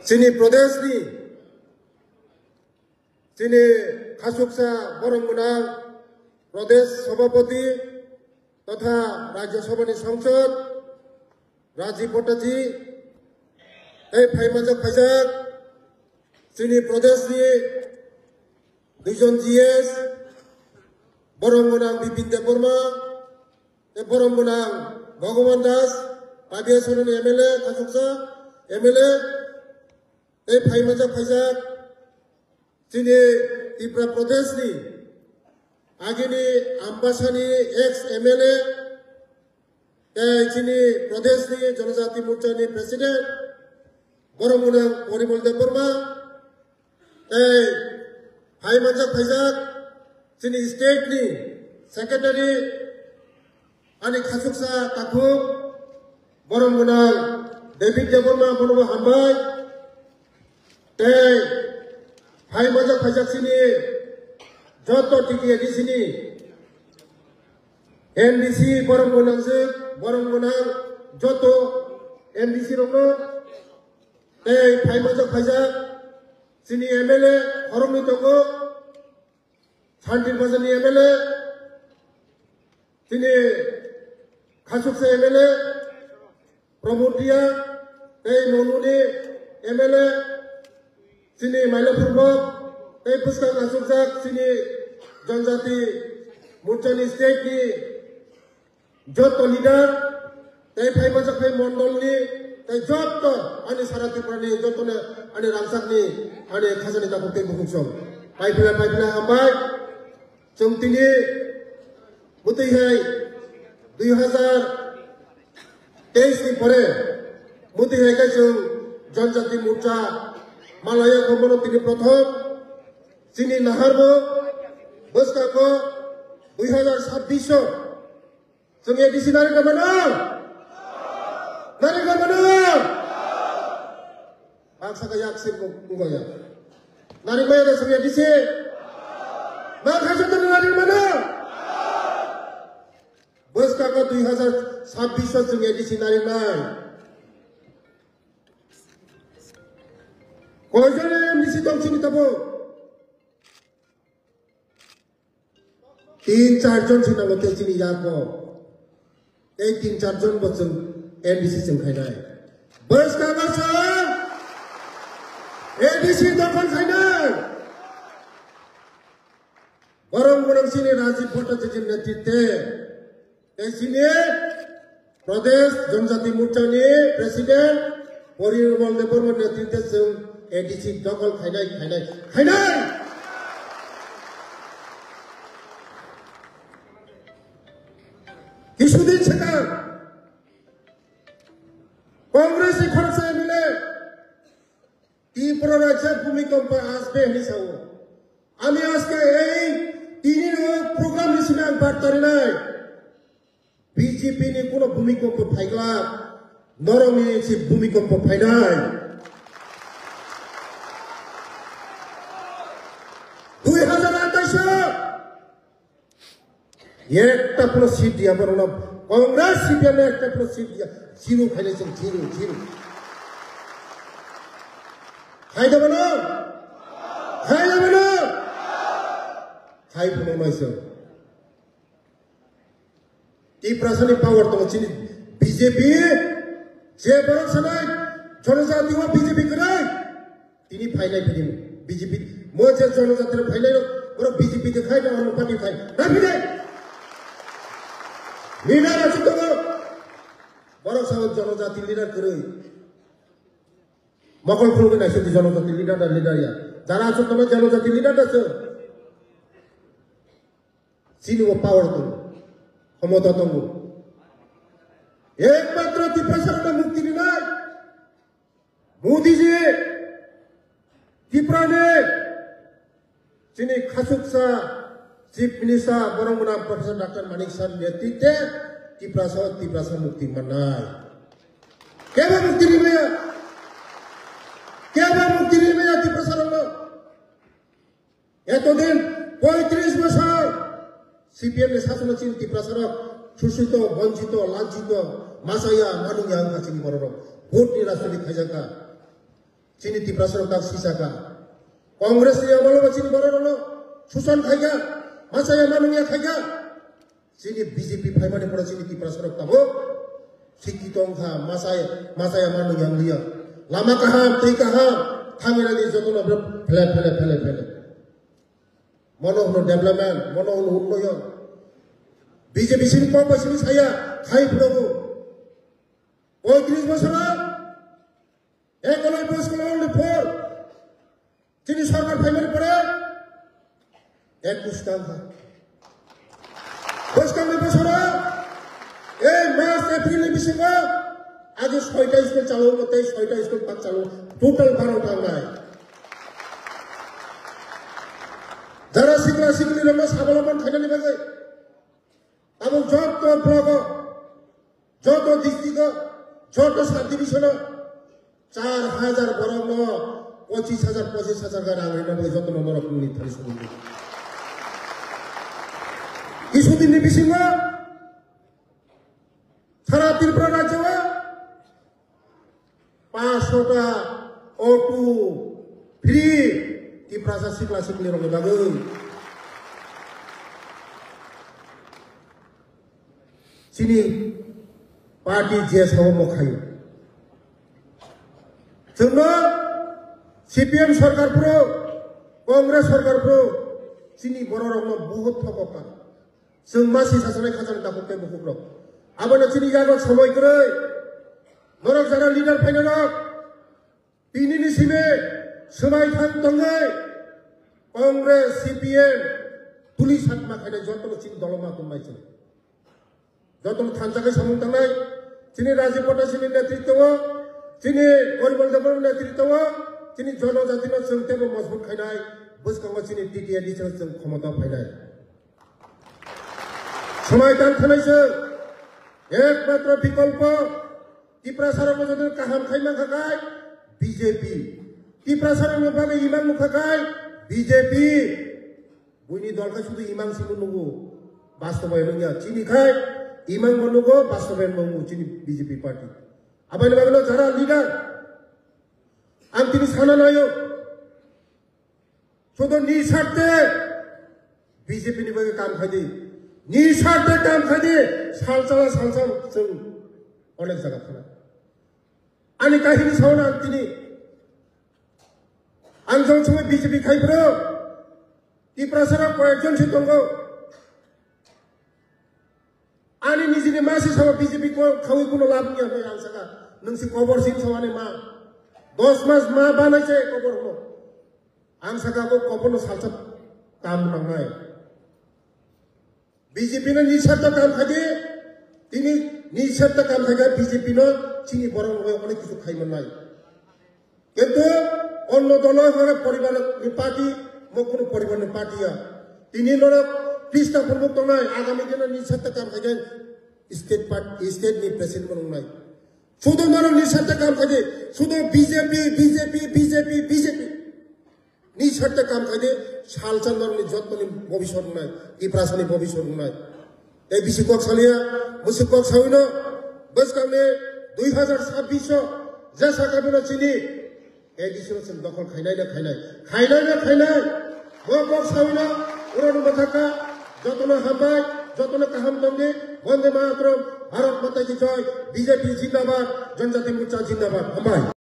Sini Pradesh ni sini Khasuksa Borongmunang Pradesh Sabhapati तथा राज्य सभा नि संसद राजीव भट्टाजी ए फाइमाजा खैजाक सिनी प्रदेश नि दुइजन जीएस बरंगमुनां बिपिन देबबर्मा ए बरंगमुनां भगवान दास पाबियासरनि एमएलए खासुकसा एमएलए ए फाइमाजा खैजाक सिनी त्रिपुरा प्रदेश नि आगेनी आम्बासानी एक्स एमएलए चिनी प्रदेश नि जनजाति मोर्चा नि प्रेसिडेंट बरंगमुनां परिमल देबबर्मा फाइमाजा खैजाक चिनी स्टेट नि सेक्रेटारी अनि खासुकसा काखुक बरंगमुनां डेभिड देबबर्मा बनबो हामबाय फाइमाजा खैजाक चिनी Joto tiki di sini, MDC Borongmunang Borongmunang Joto MDC rono, Phaimaja Khajak sini MLA Horomni Togo, Chantil Bazani MLA, sini Khasuksa MLA, Promotia, Nonuni MLA, sini Mailapurbo, Puskang Khasuksa sini जनजाति मोर्चा नि state नि जतो leader फाइमाजा खै मण्डल नि जतो अनि सारा त्रिपुरा नि जतो ने अनि रामसाक नि अनि खाजानि दाखौ ते बुकुसम पाइफिला हामबाय जों तिनि मुतैहाय 2023 नि परे मुतैहाय का जों जनजाति मोर्चा मालाया गमन तिनि प्रथम सिनि नाहारबो बसका को 2026 जों एडिसि नारेगा mana bangsa kayak sih mungkin nari mana ada जों एडिसि bangsa itu nari mana बसका को 2026 जों एडिसि नारी नाय कोजने एडिसि दं सिनि तबो 3-4 जन सिना लोटे सिनी याको 3-4 जन बचन एमडीसी जों खायनाय बस का बस एमडीसी दखल खायनाय बरंगमुनां सिनी राजीव भट्टाचार्य जी नेतृत्व सिनी प्रदेश जनजाति मोर्चा नि प्रेसिडेंट परिमल देबबर्मा नेतृत्व जों एमडीसी दखल खायनाय কিছুদিন সেটা কংগ্রেসি খরচা মিলে ত্রিপুরা রাজ্যের ভূমিকম্প আসবে হিসাব আমি আজকে এই তিন প্রোগ্রাম হিসেবে আমি বার্তারি নাই বিজেপি নি কোনো ভূমিকম্প ফাইগলা নরমে সে ভূমিকম্প ফাইনাই 2028 একটা কোনো সিট দিয়া বড় না কংগ্রেস সিপিএম একটা কোনো সিট দিয়া জিরো খাইলেছেন জিরো খাই দেব না খাই ফোন মাইছ এই প্রশাসনিক পাওয়ার তো চিনি বিজেপি যে বড় সনাই জনজাতি ও বিজেপি করে তিনি ফাইনাল ফিরিম বিজেপি মোজে জনজাতির ফাইনাল ওরা বিজেপি কে খাই না অন্য পার্টি খাই না ফিরে লিডার আছে তো বড় সাহস জনজাতি লিডার করে মকল ফুলকে না শুধু জনজাতি লিডারিয়া যারা আছে তোমার জনজাতি লিডার আছে চিনি ও পাওয়ার তো ক্ষমতা তো একমাত্র ত্রিপুরা মুক্তি নাই मोदी जी त्रिपुरा ने चिनी खासुकसा चीफ मिनिस्टर बरंगमुनां प्रोफेसर डॉक्टर मानिक साह नेतृत्व त्रिपुरा से मुक्ति मनाई क्या मुक्ति नहीं मिला त्रिपुरा से ये तो दिन 35 बছর सीपीएम ने शासन चिन त्रिपुरा से शोषित वंचित लांछित मासाया मानुंगिया अंका चिनी बररो vote निराशरी खजाका Chini Tiprasarok tak sisaka. Kongres ni amalo ba chini borolo Susan khaiga Masaya Manunya khaiga. Chini BJP phaimane pora chini Tiprasarok tabo. Sikitong kha Masaya Manunya liya. Lama kaham tei kaham thangira ni jotona phele. Mono development, mono unnoyon. BJP sini kok sini saya khai phlogo. 35 বছর Eklavya school only 4 তিনি সরকার final করে 21 টাকা 25 বছর এই March April December আগে 6টা school চালু করতে 6টা স্কুল পাক চালু টোটাল 12টা নাই যারা শিক্ষার্থীদের জন্য স্বাবলম্বন ফাইনালি বাজে এবং যত ব্লক যত ডিস্ট্রিক্ট ছোট সাব ডিভিশন 4000 বরং 25000 গান আঙুলি যত নম্বর নির্ধারিত করবে কিছুদিন বিসিং সারা ত্রিপুরা রাজ্য 500টা অটো ফ্রি ত্রিপুরা শিক্ষা শিক্ষার বাগে চিনি पार्टी जेसाव मखायो जोंनो सीपीएम सरकारफोर कांग्रेस सरकारफोर चिनि बररनो बहुत थकका जों मासि सासनाय खाजान दाखोते बहुब्र आबानो चिनि जानो समय करे नरक जाना लिडार फाइनाल बिनिनि सिमे समाय थां दंगै कांग्रेस सीपीएम पुलिस हातमा खायनाय जतनो चिनि दलमा दंमायसो जतनो थानजाखै सामुं थांनाय चिनी राजीव पटासिनी नेतृत्व चिनी परिमल देवर नेतृत्व चिनी जनजातिनो जोंतेबो मजबूत खायनाय बसकांगा चिनी टीटीआर डिसोर जों क्षमता फायनाय समय दानखानायसो एकमात्र विकल्प टिप्रासारको जदि काहाम खायमा खागाय बीजेपी टिप्रासारको बागे इमां मुखागाय बीजेपी बुइनि दलखा सुदु इमां सिमु नुगु बास्तबाय नंगिया चिनी खाय इमां मनुगो बास्तबायन मंगु चिनी बीजेपी पार्टी आबायन बागनो जारा लीडर आं तिनि साना नायो शुद्ध निस्वार्थे बीजेपी नि बागे काम खायदि निस्वार्थे काम खायदि सालसाला जों अनेक जागा थाना आंनि काहिनि सावना आं तिनि आं जों समय बीजेपी खायब्रो टिप्रासाराव कयेकजनसो दंगौ आनी निजिनि मासि सावा बीजेपी को खावै कोनो लाभ निया भाई आं साका नोंसि खबर सिन सावाने मा 10 मास मा बानायसे खबर हो आं साका को खबर सालसा काम नांनाय बीजेपी ने निस्वार्थ काम खादि तिनि निस्वार्थ काम खागा बीजेपी नो चिनि बरं होय अनेक किछु खायमोन नाय किन्तु अन्य दल हरे परिवार नि पार्टी मकुन परिवार नि पार्टीया तिनि लरक Pista Purmuk Tongai, Agami Dina Nisata Kam again, state ni president Monai. Sudo Mano Nisata Kam again, Sudo BJP. Nisata Kam again, Shalsan Norni Jotman Bobishon Night, Iprasani Bobishon Night. ABC Cox Salia, Musikok Savino, Buskame, 2026, Jasakabino Chini, Edison and Dokon Kainai, Mokok Savino, Uru Mataka. যতন হামবাই যতন কাহাম দঙ্গে বন্দে মাতরম ভারত মাতা কি জয় BJP জিন্দাবাদ জনজাতি মোর্চা জিন্দাবাদ হামবাই